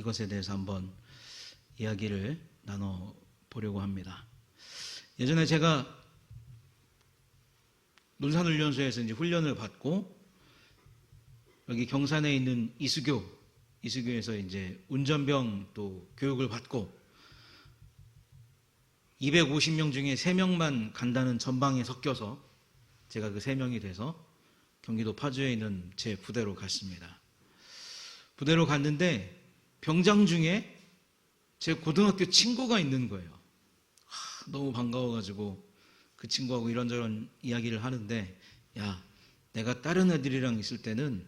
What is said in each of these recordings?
이것에 대해서 한번 이야기를 나눠보려고 합니다. 예전에 제가 논산훈련소에서 이제 훈련을 받고 여기 경산에 있는 이수교에서 이제 운전병 또 교육을 받고 250명 중에 3명만 간다는 전방에 섞여서 제가 그 3명이 돼서 경기도 파주에 있는 제 부대로 갔습니다. 부대로 갔는데 병장 중에 제 고등학교 친구가 있는 거예요. 너무 반가워가지고 그 친구하고 이런저런 이야기를 하는데, 야, 내가 다른 애들이랑 있을 때는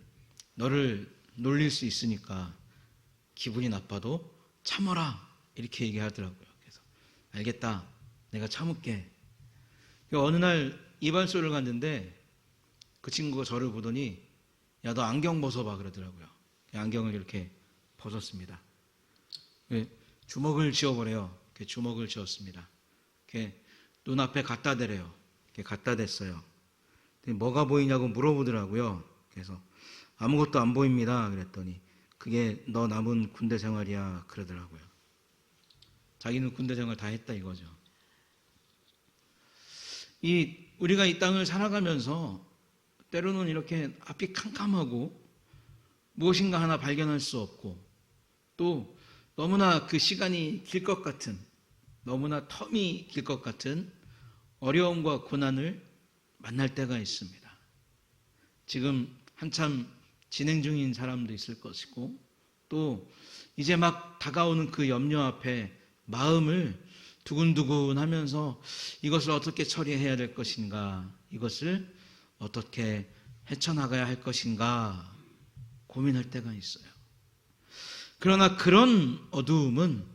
너를 놀릴 수 있으니까 기분이 나빠도 참아라, 이렇게 얘기하더라고요. 그래서 알겠다, 내가 참을게. 어느 날 이발소를 갔는데 그 친구가 저를 보더니 야, 너 안경 벗어봐 그러더라고요. 안경을 이렇게 벗었습니다. 주먹을 쥐어보래요. 주먹을 쥐었습니다. 눈앞에 갖다 대래요. 갖다 댔어요. 뭐가 보이냐고 물어보더라고요. 그래서 아무것도 안 보입니다. 그랬더니 그게 너 남은 군대 생활이야 그러더라고요. 자기는 군대 생활 다 했다 이거죠. 우리가 이 땅을 살아가면서 때로는 이렇게 앞이 캄캄하고 무엇인가 하나 발견할 수 없고 또 너무나 그 시간이 길 것 같은, 너무나 텀이 길 것 같은 어려움과 고난을 만날 때가 있습니다. 지금 한참 진행 중인 사람도 있을 것이고 또 이제 막 다가오는 그 염려 앞에 마음을 두근두근 하면서 이것을 어떻게 처리해야 될 것인가, 이것을 어떻게 헤쳐나가야 할 것인가 고민할 때가 있어요. 그러나 그런 어두움은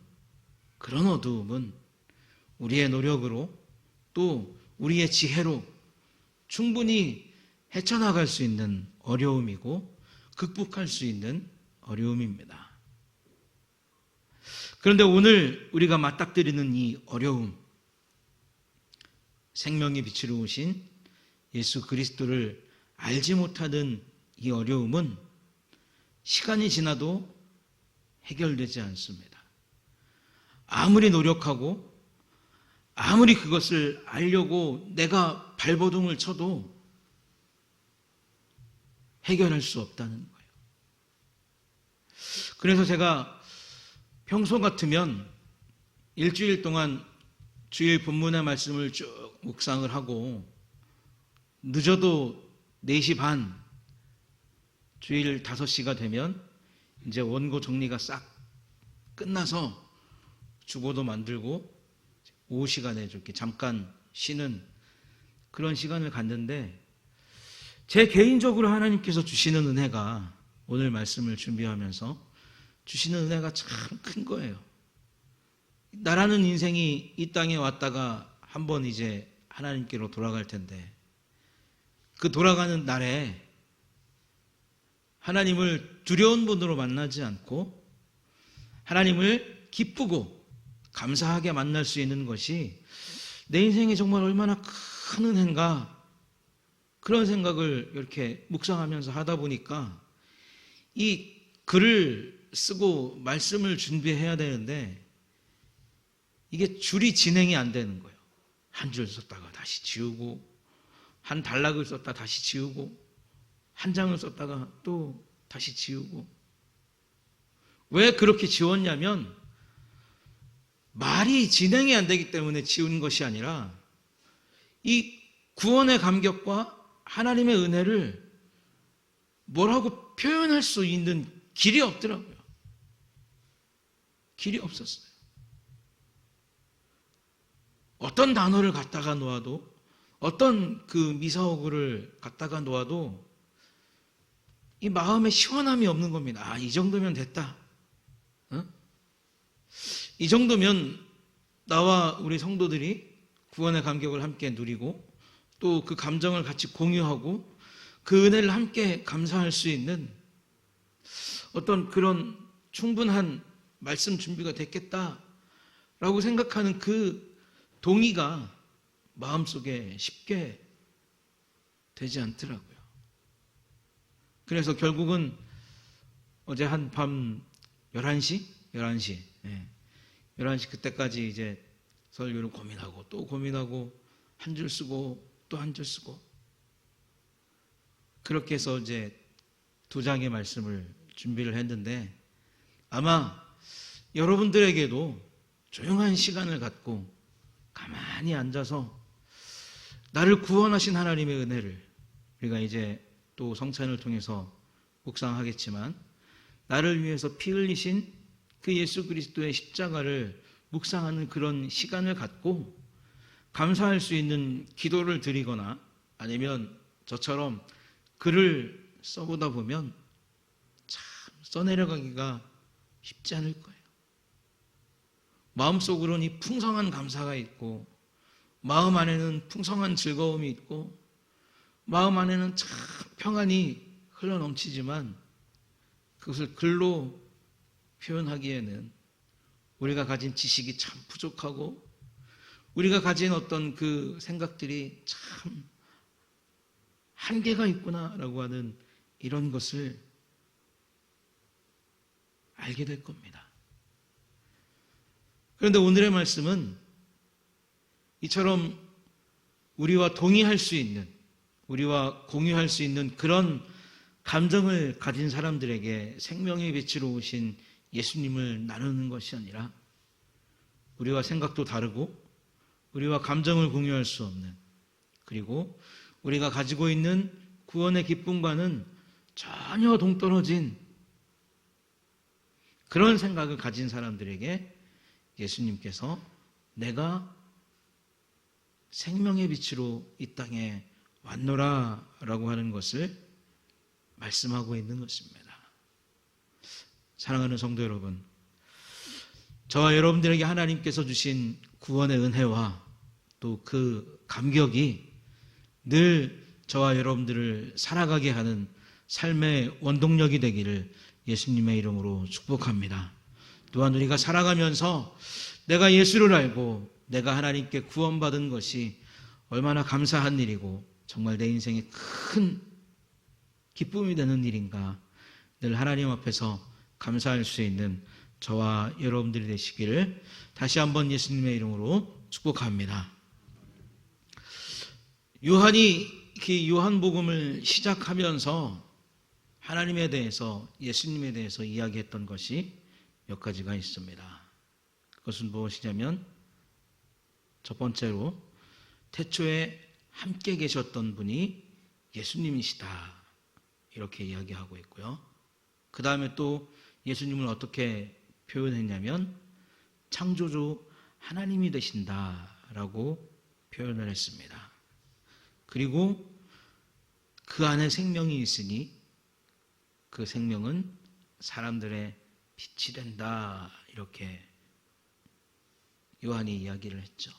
우리의 노력으로 또 우리의 지혜로 충분히 헤쳐나갈 수 있는 어려움이고 극복할 수 있는 어려움입니다. 그런데 오늘 우리가 맞닥뜨리는 이 어려움, 생명의 빛으로 오신 예수 그리스도를 알지 못하는 이 어려움은 시간이 지나도 해결되지 않습니다. 아무리 노력하고 아무리 그것을 알려고 내가 발버둥을 쳐도 해결할 수 없다는 거예요. 그래서 제가 평소 같으면 일주일 동안 주일 본문의 말씀을 쭉 묵상을 하고 늦어도 4시 반, 주일 5시가 되면 이제 원고 정리가 싹 끝나서 주보도 만들고 오후 시간에 이렇게 잠깐 쉬는 그런 시간을 갖는데, 제 개인적으로 하나님께서 주시는 은혜가, 오늘 말씀을 준비하면서 주시는 은혜가 참 큰 거예요. 나라는 인생이 이 땅에 왔다가 한번 이제 하나님께로 돌아갈 텐데, 그 돌아가는 날에 하나님을 두려운 분으로 만나지 않고 하나님을 기쁘고 감사하게 만날 수 있는 것이 내 인생에 정말 얼마나 큰 은혜인가, 그런 생각을 이렇게 묵상하면서 하다 보니까 이 글을 쓰고 말씀을 준비해야 되는데 이게 줄이 진행이 안 되는 거예요. 한 줄 썼다가 다시 지우고, 한 단락을 썼다 다시 지우고, 한 장을 썼다가 또 다시 지우고. 왜 그렇게 지웠냐면 말이 진행이 안 되기 때문에 지운 것이 아니라 이 구원의 감격과 하나님의 은혜를 뭐라고 표현할 수 있는 길이 없더라고요. 길이 없었어요. 어떤 단어를 갖다가 놓아도, 어떤 그 미사오구를 갖다가 놓아도 이 마음에 시원함이 없는 겁니다. 아, 이 정도면 됐다. 이 정도면 나와 우리 성도들이 구원의 감격을 함께 누리고 또 그 감정을 같이 공유하고 그 은혜를 함께 감사할 수 있는 어떤 그런 충분한 말씀 준비가 됐겠다라고 생각하는 그 동의가 마음속에 쉽게 되지 않더라고요. 그래서 결국은 어제 한밤 11시 11시. 예. 11시 그때까지 이제 설교를 고민하고 또 고민하고 한 줄 쓰고 또 한 줄 쓰고 그렇게 해서 이제 2장의 말씀을 준비를 했는데 아마 여러분들에게도 조용한 시간을 갖고 가만히 앉아서 나를 구원하신 하나님의 은혜를 우리가 이제 또 성찬을 통해서 묵상하겠지만 나를 위해서 피 흘리신 그 예수 그리스도의 십자가를 묵상하는 그런 시간을 갖고 감사할 수 있는 기도를 드리거나 아니면 저처럼 글을 써보다 보면 참 써내려가기가 쉽지 않을 거예요. 마음속으로는 이 풍성한 감사가 있고 마음 안에는 풍성한 즐거움이 있고 마음 안에는 참 평안이 흘러넘치지만 그것을 글로 표현하기에는 우리가 가진 지식이 참 부족하고 우리가 가진 어떤 그 생각들이 참 한계가 있구나라고 하는 이런 것을 알게 될 겁니다. 그런데 오늘의 말씀은 이처럼 우리와 동의할 수 있는, 우리와 공유할 수 있는 그런 감정을 가진 사람들에게 생명의 빛으로 오신 예수님을 나누는 것이 아니라 우리와 생각도 다르고 우리와 감정을 공유할 수 없는 그리고 우리가 가지고 있는 구원의 기쁨과는 전혀 동떨어진 그런 생각을 가진 사람들에게 예수님께서 내가 생명의 빛으로 이 땅에 왔노라 라고 하는 것을 말씀하고 있는 것입니다. 사랑하는 성도 여러분, 저와 여러분들에게 하나님께서 주신 구원의 은혜와 또 그 감격이 늘 저와 여러분들을 살아가게 하는 삶의 원동력이 되기를 예수님의 이름으로 축복합니다. 또한 우리가 살아가면서 내가 예수를 알고 내가 하나님께 구원받은 것이 얼마나 감사한 일이고 정말 내 인생에 큰 기쁨이 되는 일인가 늘 하나님 앞에서 감사할 수 있는 저와 여러분들이 되시기를 다시 한번 예수님의 이름으로 축복합니다. 요한이 요한복음을 시작하면서 하나님에 대해서 예수님에 대해서 이야기했던 것이 몇 가지가 있습니다. 그것은 무엇이냐면 첫 번째로 태초에 함께 계셨던 분이 예수님이시다 이렇게 이야기하고 있고요. 그 다음에 또 예수님을 어떻게 표현했냐면 창조주 하나님이 되신다라고 표현을 했습니다. 그리고 그 안에 생명이 있으니 그 생명은 사람들의 빛이 된다 이렇게 요한이 이야기를 했죠.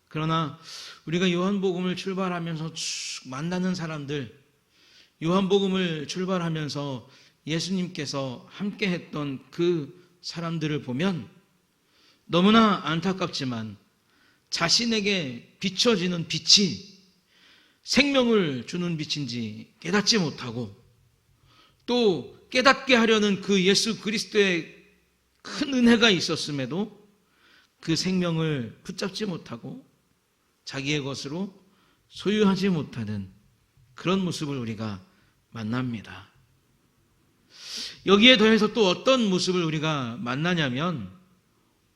그러나 우리가 요한복음을 출발하면서 쭉 만나는 사람들, 요한복음을 출발하면서 예수님께서 함께 했던 그 사람들을 보면 너무나 안타깝지만 자신에게 비춰지는 빛이 생명을 주는 빛인지 깨닫지 못하고 또 깨닫게 하려는 그 예수 그리스도의 큰 은혜가 있었음에도 그 생명을 붙잡지 못하고 자기의 것으로 소유하지 못하는 그런 모습을 우리가 만납니다. 여기에 더해서 또 어떤 모습을 우리가 만나냐면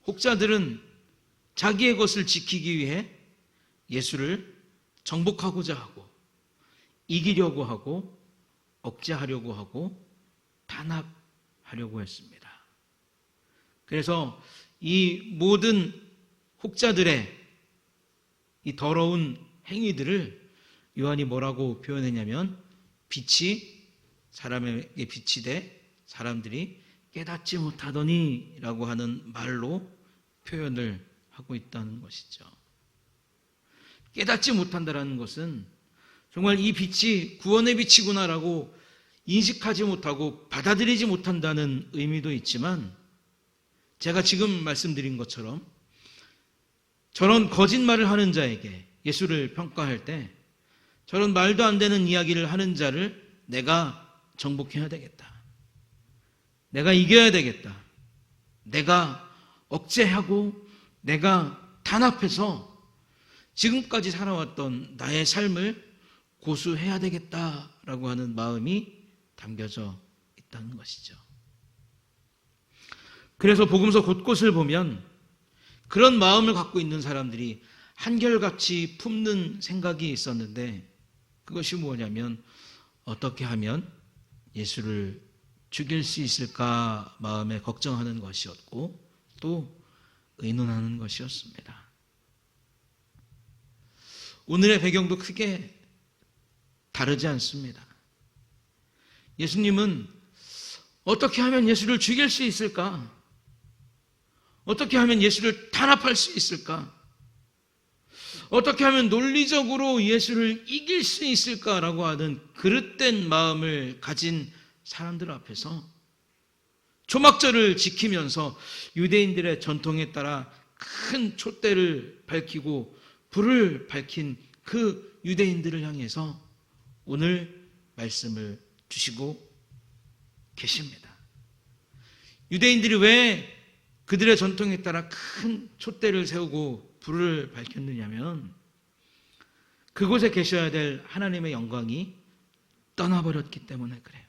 혹자들은 자기의 것을 지키기 위해 예수를 정복하고자 하고 이기려고 하고 억제하려고 하고 탄압하려고 했습니다. 그래서 이 모든 혹자들의 이 더러운 행위들을 요한이 뭐라고 표현했냐면 빛이 사람에게 빛이 돼 사람들이 깨닫지 못하더니 라고 하는 말로 표현을 하고 있다는 것이죠. 깨닫지 못한다는 것은 정말 이 빛이 구원의 빛이구나라고 인식하지 못하고 받아들이지 못한다는 의미도 있지만 제가 지금 말씀드린 것처럼 저런 거짓말을 하는 자에게 예수를 평가할 때 저런 말도 안 되는 이야기를 하는 자를 내가 정복해야 되겠다. 내가 이겨야 되겠다. 내가 억제하고 내가 단합해서 지금까지 살아왔던 나의 삶을 고수해야 되겠다라고 하는 마음이 담겨져 있다는 것이죠. 그래서 복음서 곳곳을 보면 그런 마음을 갖고 있는 사람들이 한결같이 품는 생각이 있었는데, 그것이 뭐냐면 어떻게 하면 예수를 죽일 수 있을까 마음에 걱정하는 것이었고 또 의논하는 것이었습니다. 오늘의 배경도 크게 다르지 않습니다. 예수님은 어떻게 하면 예수를 죽일 수 있을까? 어떻게 하면 예수를 탄압할 수 있을까? 어떻게 하면 논리적으로 예수를 이길 수 있을까라고 하는 그릇된 마음을 가진 사람들 앞에서 초막절을 지키면서 유대인들의 전통에 따라 큰 촛대를 밝히고 불을 밝힌 그 유대인들을 향해서 오늘 말씀을 주시고 계십니다. 유대인들이 왜 그들의 전통에 따라 큰 촛대를 세우고 불을 밝혔느냐면 그곳에 계셔야 될 하나님의 영광이 떠나버렸기 때문에 그래요.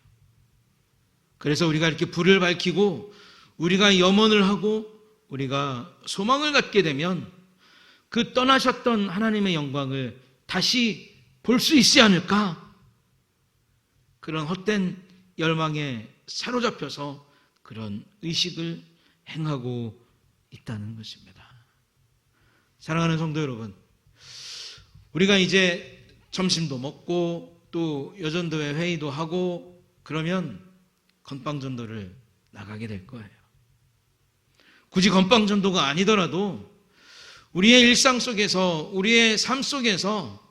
그래서 우리가 이렇게 불을 밝히고 우리가 염원을 하고 우리가 소망을 갖게 되면 그 떠나셨던 하나님의 영광을 다시 볼 수 있지 않을까? 그런 헛된 열망에 사로잡혀서 그런 의식을 행하고 있다는 것입니다. 사랑하는 성도 여러분, 우리가 이제 점심도 먹고 또 여전도회 회의도 하고 그러면 건빵전도를 나가게 될 거예요. 굳이 건빵전도가 아니더라도 우리의 일상 속에서, 우리의 삶 속에서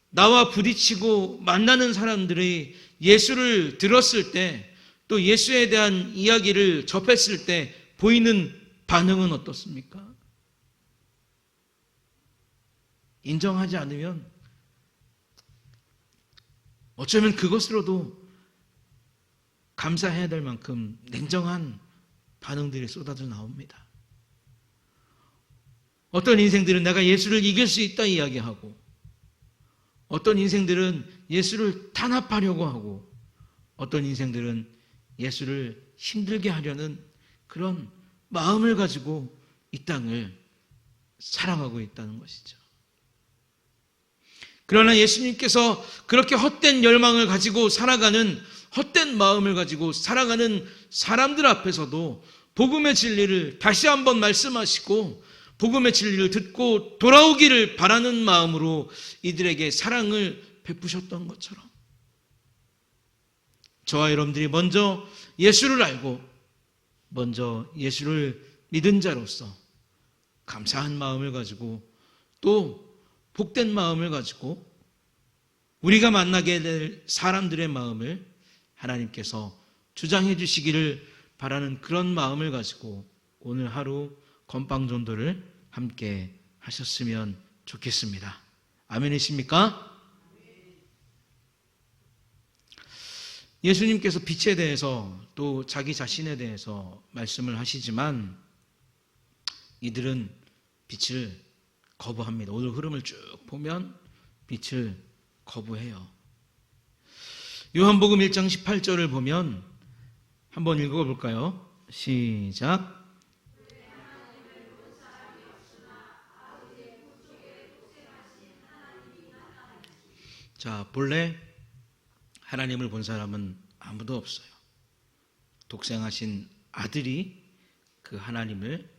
나와 부딪히고 만나는 사람들이 예수를 들었을 때, 또 예수에 대한 이야기를 접했을 때 보이는 반응은 어떻습니까? 인정하지 않으면 어쩌면 그것으로도 감사해야 될 만큼 냉정한 반응들이 쏟아져 나옵니다. 어떤 인생들은 내가 예수를 이길 수 있다 이야기하고, 어떤 인생들은 예수를 탄압하려고 하고, 어떤 인생들은 예수를 힘들게 하려는 그런 마음을 가지고 이 땅을 살아가고 있다는 것이죠. 그러나 예수님께서 그렇게 헛된 열망을 가지고 살아가는, 헛된 마음을 가지고 살아가는 사람들 앞에서도 복음의 진리를 다시 한번 말씀하시고 복음의 진리를 듣고 돌아오기를 바라는 마음으로 이들에게 사랑을 베푸셨던 것처럼 저와 여러분들이 먼저 예수를 알고 먼저 예수를 믿은 자로서 감사한 마음을 가지고 또 복된 마음을 가지고 우리가 만나게 될 사람들의 마음을 하나님께서 주장해 주시기를 바라는 그런 마음을 가지고 오늘 하루 건빵전도를 함께 하셨으면 좋겠습니다. 아멘이십니까? 예수님께서 빛에 대해서 또 자기 자신에 대해서 말씀을 하시지만 이들은 빛을 거부합니다. 오늘 흐름을 쭉 보면 빛을 거부해요. 요한복음 1장 18절을 보면 한번 읽어볼까요? 시작. 자, 본래 하나님을 본 사람은 아무도 없어요. 독생하신 아들이 그 하나님을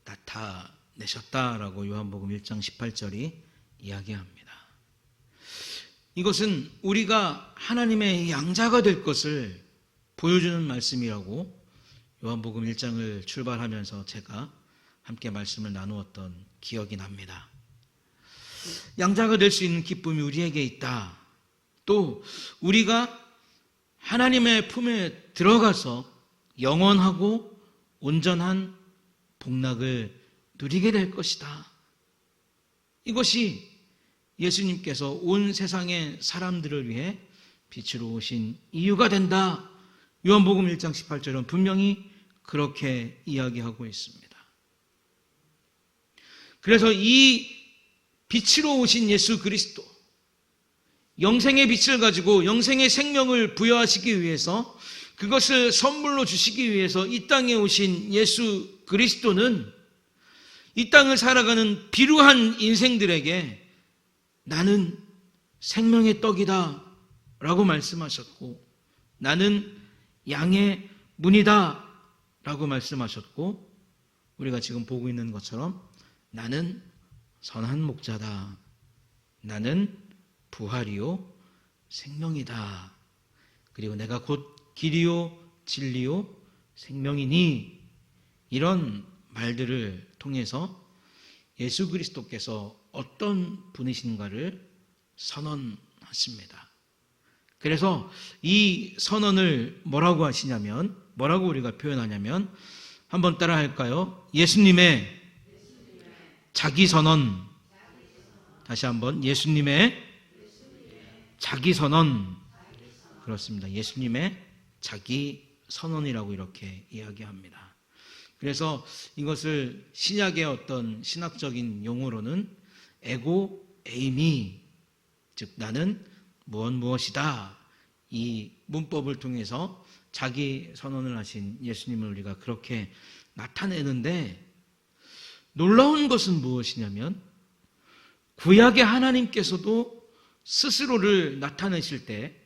나타내셨다라고 요한복음 1장 18절이 이야기합니다. 이것은 우리가 하나님의 양자가 될 것을 보여주는 말씀이라고 요한복음 1장을 출발하면서 제가 함께 말씀을 나누었던 기억이 납니다. 양자가 될 수 있는 기쁨이 우리에게 있다. 또 우리가 하나님의 품에 들어가서 영원하고 온전한 복락을 누리게 될 것이다. 이것이 예수님께서 온 세상의 사람들을 위해 빛으로 오신 이유가 된다. 요한복음 1장 18절은 분명히 그렇게 이야기하고 있습니다. 그래서 이 빛으로 오신 예수 그리스도, 영생의 빛을 가지고 영생의 생명을 부여하시기 위해서, 그것을 선물로 주시기 위해서 이 땅에 오신 예수 그리스도는 이 땅을 살아가는 비루한 인생들에게 나는 생명의 떡이다 라고 말씀하셨고, 나는 양의 문이다 라고 말씀하셨고, 우리가 지금 보고 있는 것처럼 나는 선한 목자다, 나는 부활이요 생명이다, 그리고 내가 곧 길이요 진리요 생명이니, 이런 말들을 통해서 예수 그리스도께서 어떤 분이신가를 선언하십니다. 그래서 이 선언을 뭐라고 하시냐면, 뭐라고 우리가 표현하냐면, 한번 따라 할까요? 예수님의 자기 선언. 다시 한번, 예수님의 자기 선언. 그렇습니다. 예수님의 자기 선언이라고 이렇게 이야기합니다. 그래서 이것을 신약의 어떤 신학적인 용어로는 에고 에이미, 즉 나는 무엇이다, 이 문법을 통해서 자기 선언을 하신 예수님을 우리가 그렇게 나타내는데, 놀라운 것은 무엇이냐면 구약의 하나님께서도 스스로를 나타내실 때,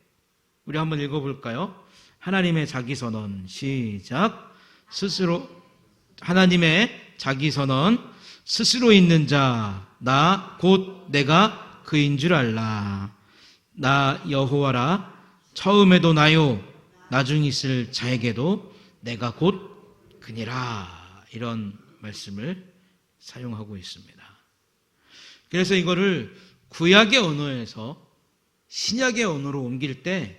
우리 한번 읽어볼까요? 하나님의 자기 선언, 시작. 스스로, 하나님의 자기 선언, 스스로 있는 자, 나 곧 내가 그인 줄 알라. 나 여호와라. 처음에도 나요, 나중 있을 자에게도 내가 곧 그니라. 이런 말씀을 사용하고 있습니다. 그래서 이거를 구약의 언어에서 신약의 언어로 옮길 때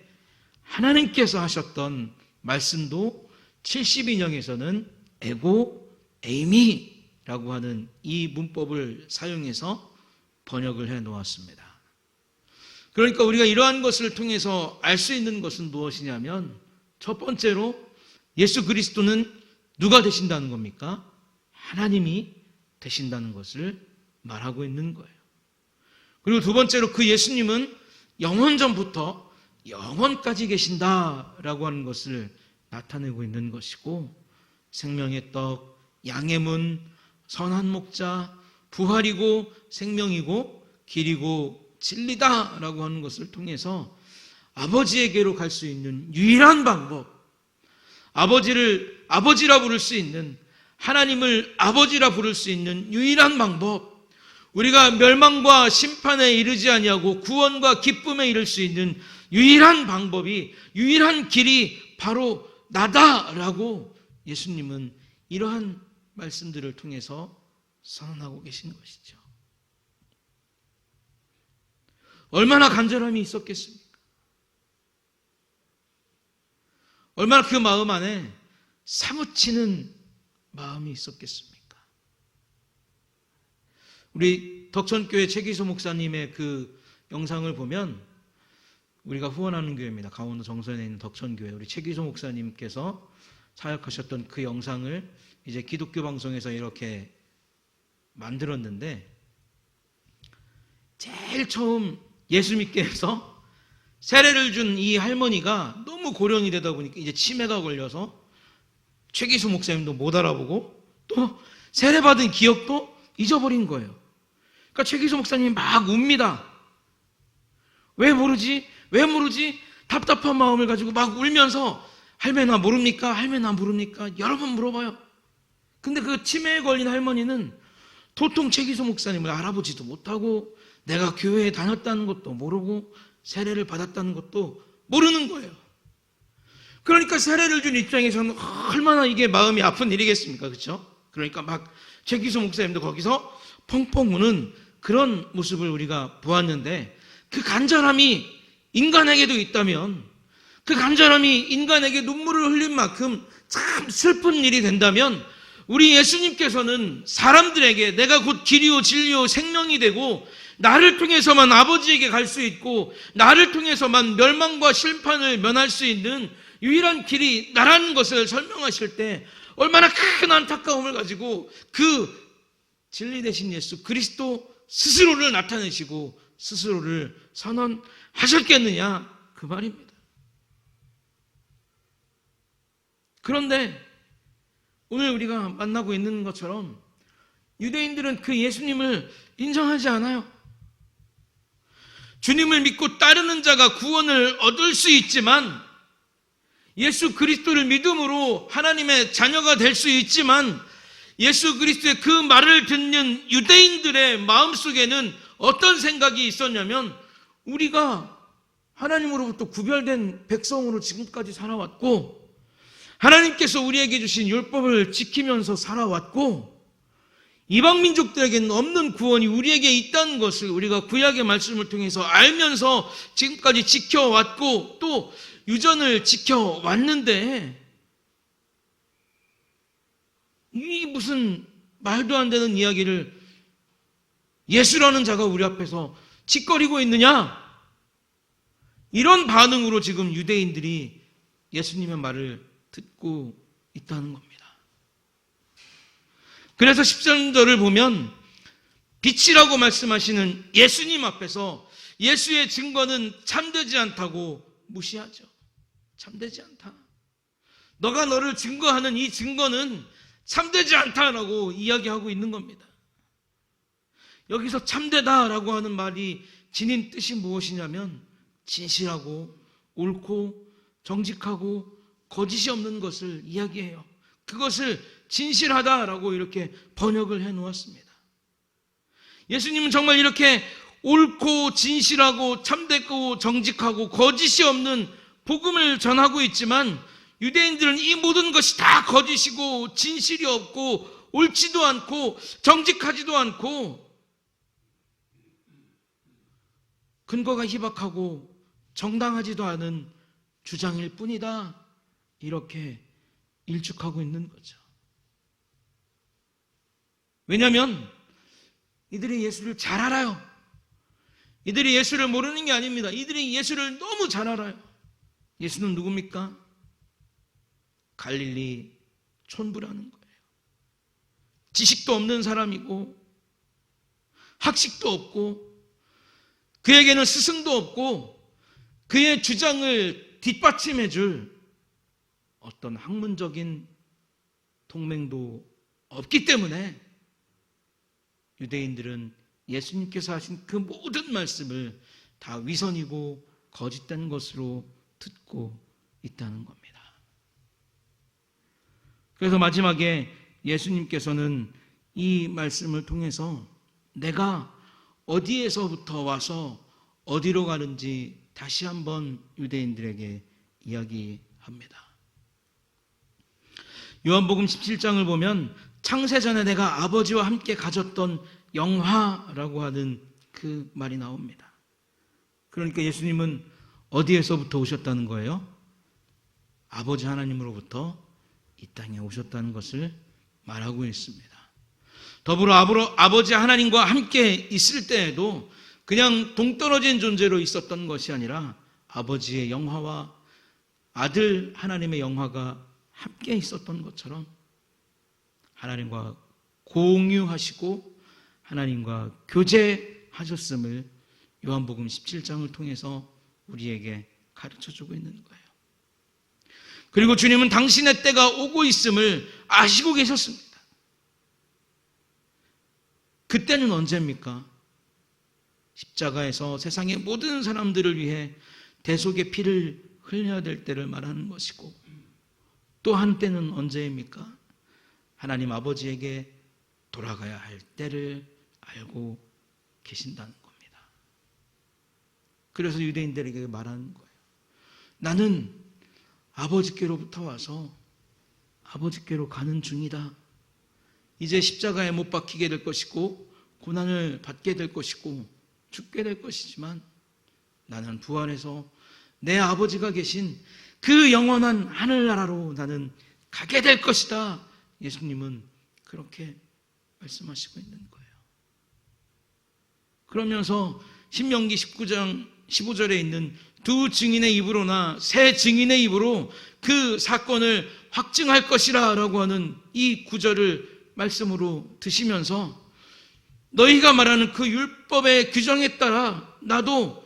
하나님께서 하셨던 말씀도 72년에서는 에고 에이미라고 하는 이 문법을 사용해서 번역을 해 놓았습니다. 그러니까 우리가 이러한 것을 통해서 알 수 있는 것은 무엇이냐면, 첫 번째로 예수 그리스도는 누가 되신다는 겁니까? 하나님이 되신다는 것을 말하고 있는 거예요. 그리고 두 번째로 그 예수님은 영원 전부터 영원까지 계신다라고 하는 것을 나타내고 있는 것이고, 생명의 떡, 양의 문, 선한 목자, 부활이고 생명이고 길이고 진리다라고 하는 것을 통해서 아버지에게로 갈 수 있는 유일한 방법, 아버지를 아버지라 부를 수 있는, 하나님을 아버지라 부를 수 있는 유일한 방법, 우리가 멸망과 심판에 이르지 아니하고 구원과 기쁨에 이를 수 있는 유일한 방법이, 유일한 길이 바로 나다라고 예수님은 이러한 말씀들을 통해서 선언하고 계신 것이죠. 얼마나 간절함이 있었겠습니까? 얼마나 그 마음 안에 사무치는 마음이 있었겠습니까? 우리 덕천교회 최기소 목사님의 그 영상을 보면, 우리가 후원하는 교회입니다. 강원도 정선에 있는 덕천교회, 우리 최기소 목사님께서 사역하셨던 그 영상을 이제 기독교 방송에서 이렇게 만들었는데, 제일 처음 예수 믿게 해서 세례를 준 이 할머니가 너무 고령이 되다 보니까 이제 치매가 걸려서 최기수 목사님도 못 알아보고 또 세례받은 기억도 잊어버린 거예요. 그러니까 최기수 목사님이 막 웁니다. 왜 모르지? 왜 모르지? 답답한 마음을 가지고 막 울면서, 할매 나 모릅니까? 할매 나 모릅니까? 여러 번 물어봐요. 근데 그 치매에 걸린 할머니는 도통 최기수 목사님을 알아보지도 못하고, 내가 교회에 다녔다는 것도 모르고 세례를 받았다는 것도 모르는 거예요. 그러니까 세례를 준 입장에서는 얼마나 이게 마음이 아픈 일이겠습니까? 그렇죠? 그러니까 막 최기수 목사님도 거기서 펑펑 우는 그런 모습을 우리가 보았는데, 그 간절함이 인간에게도 있다면, 그 간절함이 인간에게 눈물을 흘린 만큼 참 슬픈 일이 된다면, 우리 예수님께서는 사람들에게 내가 곧 길이요 진리요 생명이 되고, 나를 통해서만 아버지에게 갈 수 있고, 나를 통해서만 멸망과 심판을 면할 수 있는 유일한 길이 나라는 것을 설명하실 때 얼마나 큰 안타까움을 가지고 그 진리 되신 예수 그리스도 스스로를 나타내시고 스스로를 선언하셨겠느냐 그 말입니다. 그런데 오늘 우리가 만나고 있는 것처럼 유대인들은 그 예수님을 인정하지 않아요. 주님을 믿고 따르는 자가 구원을 얻을 수 있지만, 예수 그리스도를 믿음으로 하나님의 자녀가 될 수 있지만, 예수 그리스도의 그 말을 듣는 유대인들의 마음속에는 어떤 생각이 있었냐면, 우리가 하나님으로부터 구별된 백성으로 지금까지 살아왔고, 하나님께서 우리에게 주신 율법을 지키면서 살아왔고, 이방 민족들에게는 없는 구원이 우리에게 있다는 것을 우리가 구약의 말씀을 통해서 알면서 지금까지 지켜왔고 또 유전을 지켜왔는데, 이 무슨 말도 안 되는 이야기를 예수라는 자가 우리 앞에서 짓거리고 있느냐? 이런 반응으로 지금 유대인들이 예수님의 말을 듣고 있다는 겁니다. 그래서 13절을 보면 빛이라고 말씀하시는 예수님 앞에서 예수의 증거는 참되지 않다고 무시하죠. 참되지 않다. 너가 너를 증거하는 이 증거는 참되지 않다라고 이야기하고 있는 겁니다. 여기서 참되다라고 하는 말이 지닌 뜻이 무엇이냐면 진실하고 옳고 정직하고 거짓이 없는 것을 이야기해요. 그것을 진실하다라고 이렇게 번역을 해놓았습니다. 예수님은 정말 이렇게 옳고 진실하고 참되고 정직하고 거짓이 없는 복음을 전하고 있지만, 유대인들은 이 모든 것이 다 거짓이고 진실이 없고 옳지도 않고 정직하지도 않고 근거가 희박하고 정당하지도 않은 주장일 뿐이다, 이렇게 일축하고 있는 거죠. 왜냐하면 이들이 예수를 잘 알아요. 이들이 예수를 모르는 게 아닙니다. 이들이 예수를 너무 잘 알아요. 예수는 누굽니까? 갈릴리 촌부라는 거예요. 지식도 없는 사람이고 학식도 없고 그에게는 스승도 없고 그의 주장을 뒷받침해 줄 어떤 학문적인 동맹도 없기 때문에 유대인들은 예수님께서 하신 그 모든 말씀을 다 위선이고 거짓된 것으로 듣고 있다는 겁니다. 그래서 마지막에 예수님께서는 이 말씀을 통해서 내가 어디에서부터 와서 어디로 가는지 다시 한번 유대인들에게 이야기합니다. 요한복음 17장을 보면 창세전에 내가 아버지와 함께 가졌던 영화라고 하는 그 말이 나옵니다. 그러니까 예수님은 어디에서부터 오셨다는 거예요? 아버지 하나님으로부터 이 땅에 오셨다는 것을 말하고 있습니다. 더불어 아버지 하나님과 함께 있을 때에도 그냥 동떨어진 존재로 있었던 것이 아니라 아버지의 영화와 아들 하나님의 영화가 함께 있었던 것처럼 하나님과 공유하시고 하나님과 교제하셨음을 요한복음 17장을 통해서 우리에게 가르쳐주고 있는 거예요. 그리고 주님은 당신의 때가 오고 있음을 아시고 계셨습니다. 그때는 언제입니까? 십자가에서 세상의 모든 사람들을 위해 대속의 피를 흘려야 될 때를 말하는 것이고, 또 한때는 언제입니까? 하나님 아버지에게 돌아가야 할 때를 알고 계신다는 겁니다. 그래서 유대인들에게 말하는 거예요. 나는 아버지께로부터 와서 아버지께로 가는 중이다. 이제 십자가에 못 박히게 될 것이고 고난을 받게 될 것이고 죽게 될 것이지만 나는 부활해서 내 아버지가 계신 그 영원한 하늘나라로 나는 가게 될 것이다. 예수님은 그렇게 말씀하시고 있는 거예요. 그러면서 신명기 19장 15절에 있는 두 증인의 입으로나 세 증인의 입으로 그 사건을 확증할 것이라 라고 하는 이 구절을 말씀으로 드시면서 너희가 말하는 그 율법의 규정에 따라 나도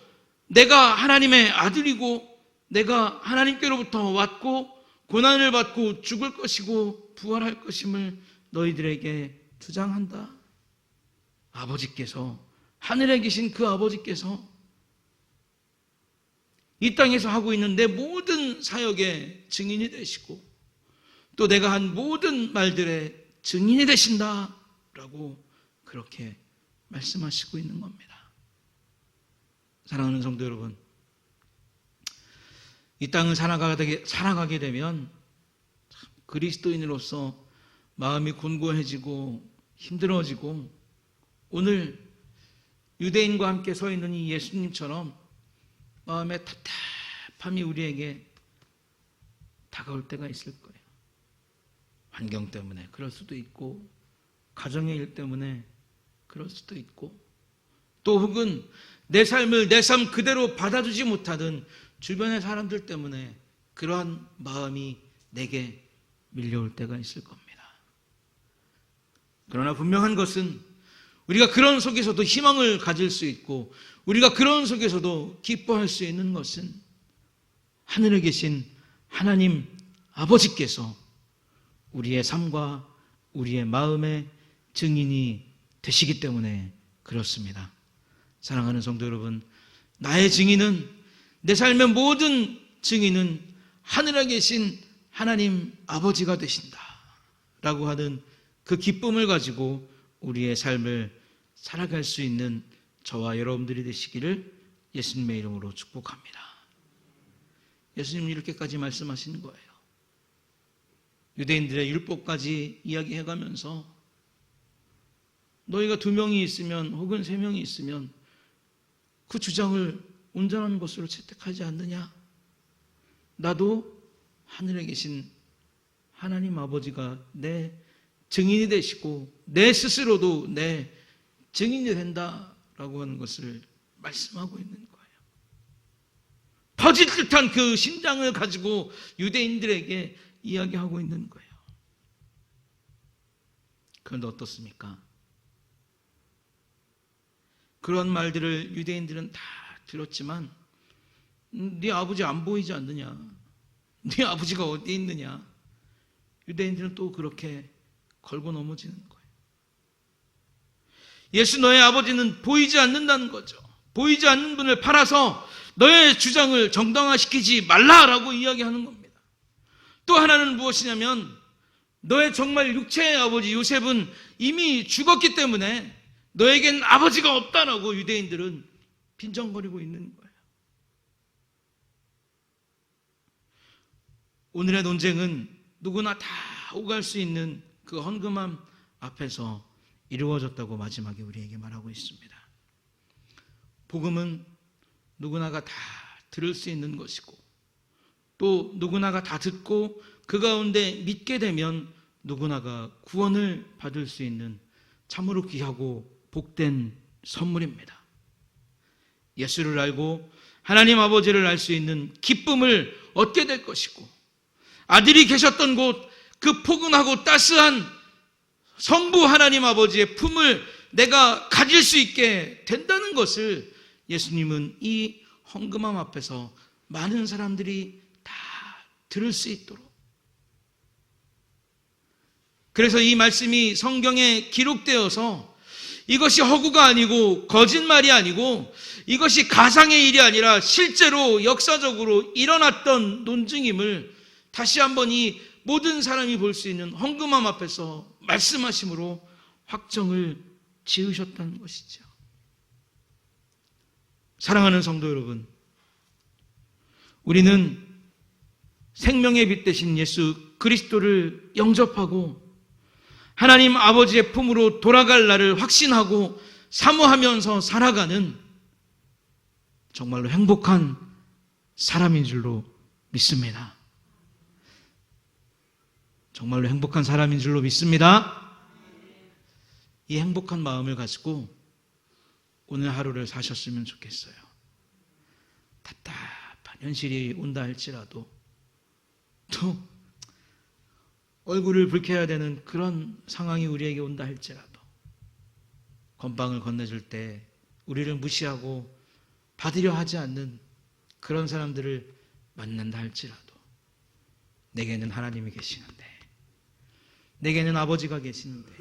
내가 하나님의 아들이고 내가 하나님께로부터 왔고 고난을 받고 죽을 것이고 부활할 것임을 너희들에게 주장한다. 아버지께서, 하늘에 계신 그 아버지께서 이 땅에서 하고 있는 내 모든 사역의 증인이 되시고 또 내가 한 모든 말들의 증인이 되신다라고 그렇게 말씀하시고 있는 겁니다. 사랑하는 성도 여러분, 이 땅을 살아가게 되면 그리스도인으로서 마음이 곤고해지고 힘들어지고 오늘 유대인과 함께 서 있는 이 예수님처럼 마음의 답답함이 우리에게 다가올 때가 있을 거예요. 환경 때문에 그럴 수도 있고 가정의 일 때문에 그럴 수도 있고 또 혹은 내 삶을 내 삶 그대로 받아주지 못하던 주변의 사람들 때문에 그러한 마음이 내게 밀려올 때가 있을 겁니다. 그러나 분명한 것은 우리가 그런 속에서도 희망을 가질 수 있고 우리가 그런 속에서도 기뻐할 수 있는 것은 하늘에 계신 하나님 아버지께서 우리의 삶과 우리의 마음의 증인이 되시기 때문에 그렇습니다. 사랑하는 성도 여러분, 나의 증인은, 내 삶의 모든 증인은 하늘에 계신 하나님 아버지가 되신다 라고 하는 그 기쁨을 가지고 우리의 삶을 살아갈 수 있는 저와 여러분들이 되시기를 예수님의 이름으로 축복합니다. 예수님은 이렇게까지 말씀하시는 거예요. 유대인들의 율법까지 이야기해가면서 너희가 2명이 있으면 혹은 3명이 있으면 그 주장을 온전한 것으로 채택하지 않느냐? 나도 하늘에 계신 하나님 아버지가 내 증인이 되시고 내 스스로도 내 증인이 된다라고 하는 것을 말씀하고 있는 거예요. 터질 듯한 그 심장을 가지고 유대인들에게 이야기하고 있는 거예요. 그런데 어떻습니까? 그런 말들을 유대인들은 다 들었지만 네 아버지 안 보이지 않느냐? 네 아버지가 어디 있느냐? 유대인들은 또 그렇게 걸고 넘어지는 거예요. 예수 너의 아버지는 보이지 않는다는 거죠. 보이지 않는 분을 팔아서 너의 주장을 정당화시키지 말라라고 이야기하는 겁니다. 또 하나는 무엇이냐면 너의 정말 육체의 아버지 요셉은 이미 죽었기 때문에 너에겐 아버지가 없다라고 유대인들은 빈정거리고 있는 거예요. 오늘의 논쟁은 누구나 다 오갈 수 있는 그 헌금함 앞에서 이루어졌다고 마지막에 우리에게 말하고 있습니다. 복음은 누구나가 다 들을 수 있는 것이고 또 누구나가 다 듣고 그 가운데 믿게 되면 누구나가 구원을 받을 수 있는 참으로 귀하고 복된 선물입니다. 예수를 알고 하나님 아버지를 알 수 있는 기쁨을 얻게 될 것이고 아들이 계셨던 곳 그 포근하고 따스한 성부 하나님 아버지의 품을 내가 가질 수 있게 된다는 것을 예수님은 이 헌금함 앞에서 많은 사람들이 다 들을 수 있도록, 그래서 이 말씀이 성경에 기록되어서 이것이 허구가 아니고 거짓말이 아니고 이것이 가상의 일이 아니라 실제로 역사적으로 일어났던 논증임을 다시 한번 이 모든 사람이 볼 수 있는 헌금함 앞에서 말씀하심으로 확정을 지으셨다는 것이죠. 사랑하는 성도 여러분, 우리는 생명의 빛 되신 예수 그리스도를 영접하고 하나님 아버지의 품으로 돌아갈 날을 확신하고 사모하면서 살아가는 정말로 행복한 사람인 줄로 믿습니다. 정말로 행복한 사람인 줄로 믿습니다. 이 행복한 마음을 가지고 오늘 하루를 사셨으면 좋겠어요. 답답한 현실이 온다 할지라도, 또 얼굴을 붉혀야 되는 그런 상황이 우리에게 온다 할지라도, 건방을 건네줄 때 우리를 무시하고 받으려 하지 않는 그런 사람들을 만난다 할지라도, 내게는 하나님이 계시는데, 내게는 아버지가 계시는데,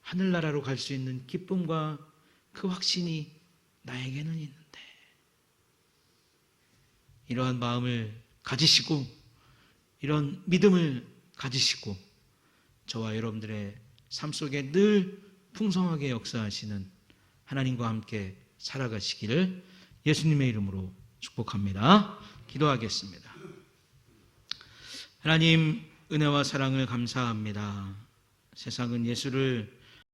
하늘나라로 갈 수 있는 기쁨과 그 확신이 나에게는 있는데, 이러한 마음을 가지시고 이런 믿음을 가지시고 저와 여러분들의 삶 속에 늘 풍성하게 역사하시는 하나님과 함께 살아가시기를 예수님의 이름으로 축복합니다. 기도하겠습니다. 하나님, 은혜와 사랑을 감사합니다. 세상은 예수를